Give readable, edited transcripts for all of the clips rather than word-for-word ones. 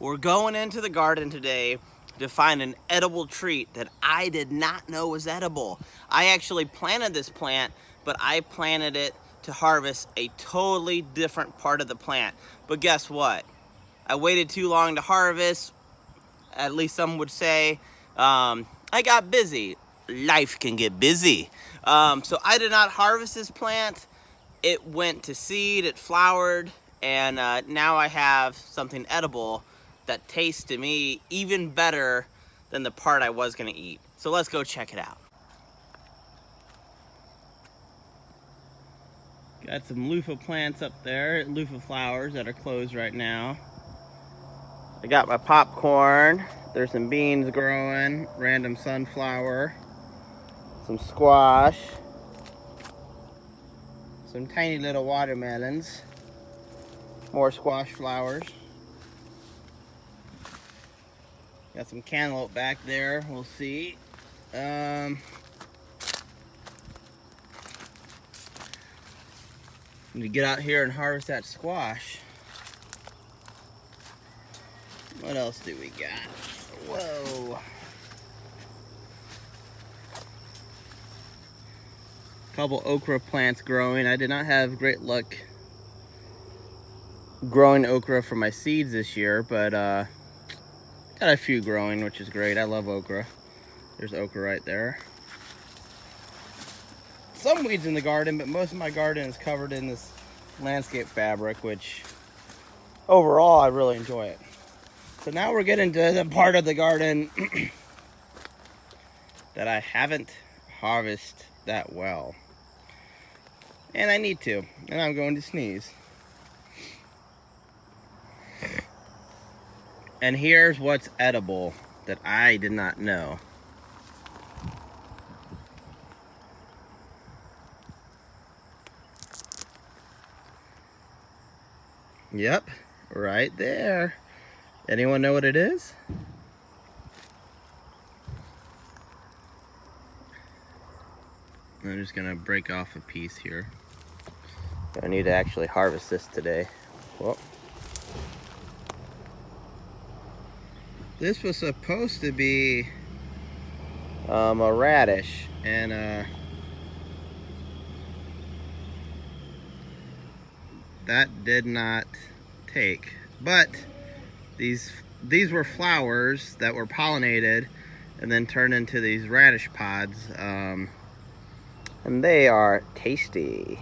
We're going into the garden today to find an edible treat that I did not know was edible. I actually planted this plant, but I planted it to harvest a totally different part of the plant. But guess what? I waited too long to harvest, at least some would say. I got busy. Life can get busy. So I did not harvest this plant. It went to seed, it flowered, and now I have something edible that tastes to me even better than the part I was gonna eat. So let's go check it out. Got some loofah plants up there, loofah flowers that are closed right now. I got my popcorn. There's some beans growing, random sunflower, some squash, some tiny little watermelons, more squash flowers. Got some cantaloupe back there, we'll see. Need to get out here and harvest that squash. What else do we got? Whoa. Couple okra plants growing. I did not have great luck growing okra from my seeds this year, but got a few growing, which is great. I love okra. There's okra right there. Some weeds in the garden, but most of my garden is covered in this landscape fabric, which overall I really enjoy it. So now we're getting to the part of the garden that I haven't harvested that well. And I need to, and I'm going to sneeze. And here's what's edible that I did not know. Yep, right there. Anyone know what it is? I'm just gonna break off a piece here. I need to actually harvest this today. Well, this was supposed to be a radish, and that did not take. But these were flowers that were pollinated and then turned into these radish pods, and they are tasty.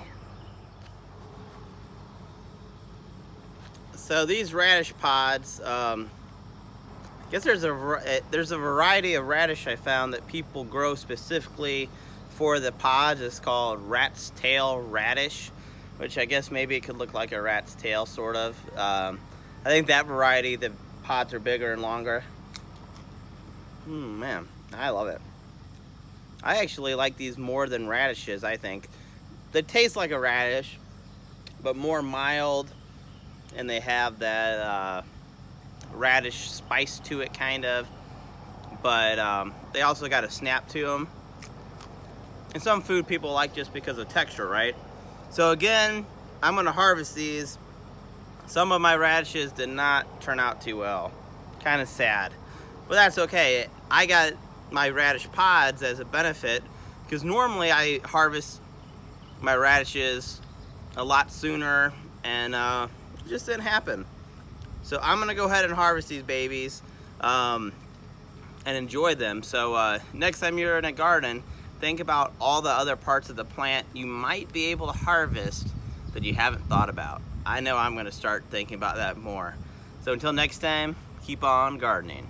So these radish pods, I guess there's a variety of radish I found that people grow specifically for the pods. It's called rat's tail radish, which I guess maybe it could look like a rat's tail, sort of. I think that variety, the pods are bigger and longer. Man, I love it. I actually like these more than radishes, I think. They taste like a radish, but more mild, and they have that radish spice to it, kind of. But they also got a snap to them. And some food people like just because of texture, right? So again, I'm gonna harvest these. Some of my radishes did not turn out too well. Kind of sad, but that's okay. I got my radish pods as a benefit, because normally I harvest my radishes a lot sooner, and it just didn't happen. So I'm gonna go ahead and harvest these babies and enjoy them. So next time you're in a garden, think about all the other parts of the plant you might be able to harvest that you haven't thought about. I know I'm gonna start thinking about that more. So until next time, keep on gardening.